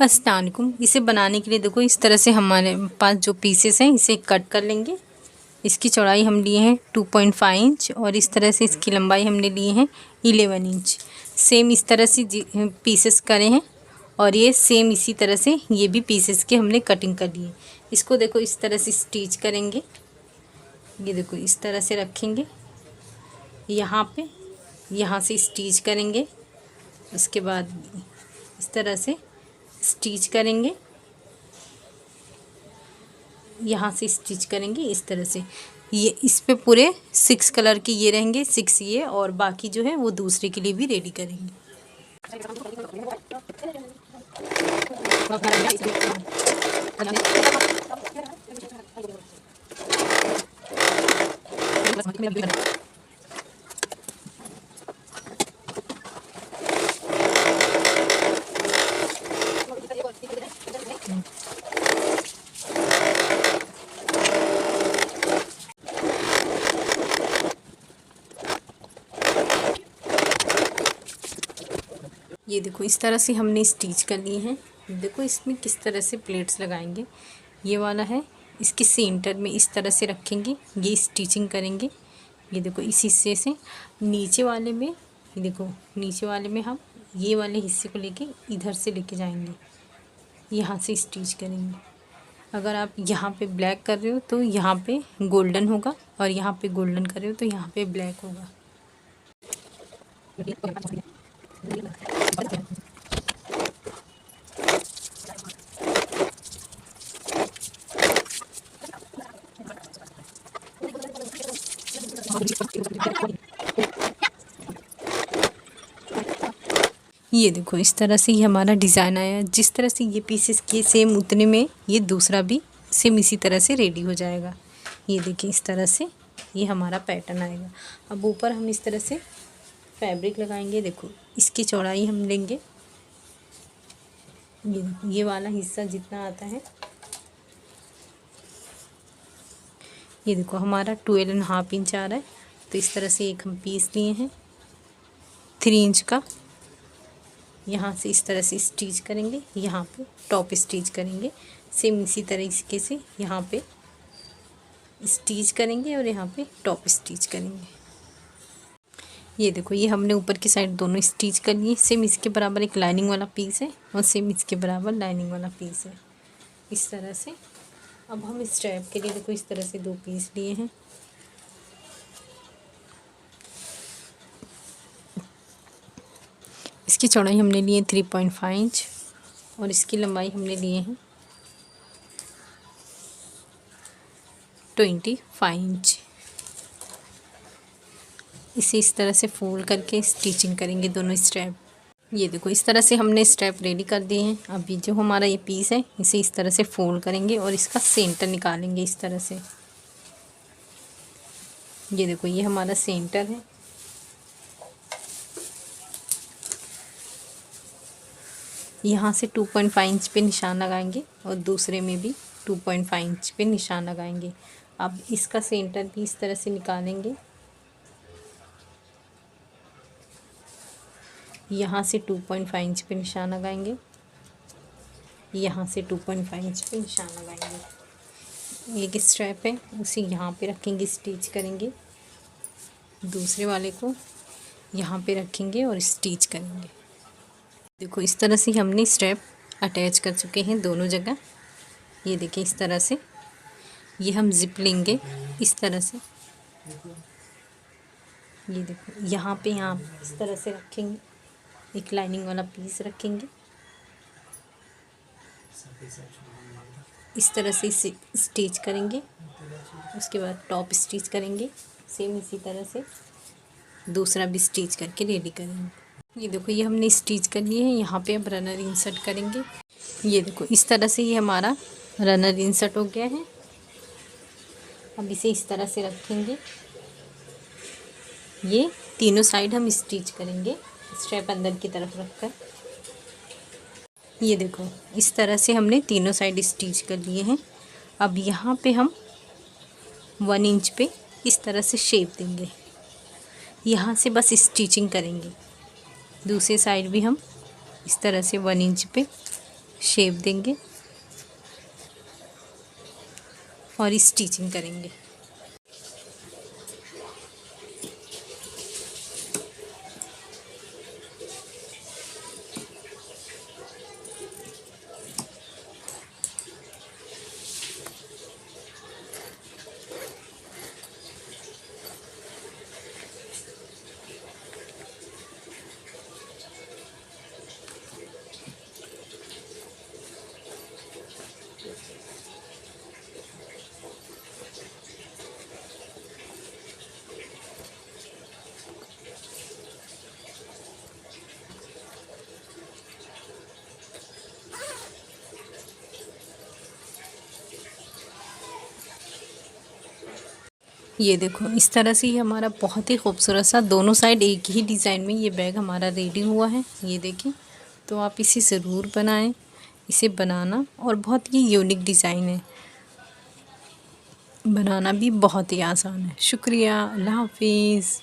अस्सलाम वालेकुम। इसे बनाने के लिए देखो इस तरह से हमारे पास जो पीसेस हैं इसे कट कर लेंगे। इसकी चौड़ाई हम लिए हैं 2.5 इंच और इस तरह से इसकी लंबाई हमने लिए हैं 11 इंच। सेम इस तरह से पीसेस करे हैं और ये सेम इसी तरह से ये भी पीसेस के हमने कटिंग कर लिए। इसको देखो इस तरह से स्टिच करेंगे। ये देखो इस तरह से रखेंगे, यहाँ पे यहाँ से स्टिच करेंगे। उसके बाद इस तरह से स्टिच करेंगे, यहाँ से स्टिच करेंगे इस तरह से। ये इस पे पूरे 6 कलर के ये रहेंगे, 6 ये, और बाकी जो है वो दूसरे के लिए भी रेडी करेंगे। ये देखो इस तरह से हमने स्टिच कर लिए हैं। देखो इसमें किस तरह से प्लेट्स लगाएंगे। ये वाला है, इसके सेंटर में इस तरह से रखेंगे, ये स्टिचिंग करेंगे। ये देखो इस हिस्से से नीचे वाले में, ये देखो नीचे वाले में हम ये वाले हिस्से को लेके इधर से लेके जाएंगे, यहाँ से स्टिच करेंगे। अगर आप यहाँ पे ब्लैक कर रहे हो तो यहाँ पे गोल्डन होगा, और यहाँ पे गोल्डन कर रहे हो तो यहाँ पे ब्लैक होगा। ये देखो इस तरह से ये हमारा डिज़ाइन आया। जिस तरह से ये पीसेस के सेम उतने में ये दूसरा भी सेम इसी तरह से रेडी हो जाएगा। ये देखिए इस तरह से ये हमारा पैटर्न आएगा। अब ऊपर हम इस तरह से फैब्रिक लगाएंगे। देखो इसकी चौड़ाई हम लेंगे, ये वाला हिस्सा जितना आता है, ये देखो हमारा 12.5 इंच आ रहा है। तो इस तरह से एक हम पीस लिए हैं 3 इंच का। यहाँ से इस तरह से स्टिच करेंगे, यहाँ पे टॉप स्टिच करेंगे। सेम इसी तरीके से यहाँ पे स्टिच करेंगे और यहाँ पे टॉप स्टिच करेंगे। ये देखो ये हमने ऊपर की साइड दोनों स्टिच कर लिए। सेम इसके बराबर एक लाइनिंग वाला पीस है और सेम इसके बराबर लाइनिंग वाला पीस है, इस तरह से। अब हम स्ट्रैप के लिए देखो इस तरह से 2 पीस लिए हैं। इसकी चौड़ाई हमने लिए 3.5 इंच और इसकी लंबाई हमने लिए हैं 25 इंच। इसे इस तरह से फोल्ड करके स्टिचिंग करेंगे दोनों स्ट्रैप। ये देखो इस तरह से हमने स्ट्रैप रेडी कर दिए हैं। अब ये जो हमारा ये पीस है इसे इस तरह से फोल्ड करेंगे और इसका सेंटर निकालेंगे इस तरह से। ये देखो ये हमारा सेंटर है। यहाँ से 2.5 इंच पे निशान लगाएंगे और दूसरे में भी 2.5 इंच पे निशान लगाएंगे। अब इसका सेंटर भी इस तरह से निकालेंगे। यहाँ से 2.5 इंच पे निशान लगाएंगे, यहाँ से 2.5 इंच पे निशान लगाएंगे। एक स्ट्रैप है उसे यहाँ पे रखेंगे, स्टिच करेंगे। दूसरे वाले को यहाँ पे रखेंगे और स्टिच करेंगे। देखो इस तरह से हमने स्ट्रैप अटैच कर चुके हैं दोनों जगह। ये देखिए इस तरह से ये हम जिप लेंगे इस तरह से। ये देखो यहाँ पे इस तरह से रखेंगे, एक लाइनिंग वाला पीस रखेंगे। इस तरह से इसे स्टिच करेंगे। उसके बाद टॉप स्टिच करेंगे। सेम इसी तरह से दूसरा भी स्टिच करके रेडी करेंगे। ये देखो ये हमने स्टिच कर लिए हैं। यहाँ पे अब रनर इंसर्ट करेंगे। ये देखो इस तरह से ये हमारा रनर इंसर्ट हो गया है। अब इसे इस तरह से रखेंगे। ये तीनों साइड हम स्टिच करेंगे स्ट्रैप अंदर की तरफ रखकर। ये देखो इस तरह से हमने तीनों साइड स्टिच कर लिए हैं। अब यहाँ पे हम 1 इंच पे इस तरह से शेप देंगे। यहाँ से बस स्टिचिंग करेंगे। दूसरी साइड भी हम इस तरह से 1 इंच पे शेप देंगे और स्टिचिंग करेंगे। ये देखो इस तरह से ये हमारा बहुत ही खूबसूरत सा दोनों साइड एक ही डिज़ाइन में ये बैग हमारा रेडी हुआ है। ये देखिए, तो आप इसे ज़रूर बनाएं। इसे बनाना और बहुत ही यूनिक डिज़ाइन है, बनाना भी बहुत ही आसान है। शुक्रिया, अल्लाह हाफिज़।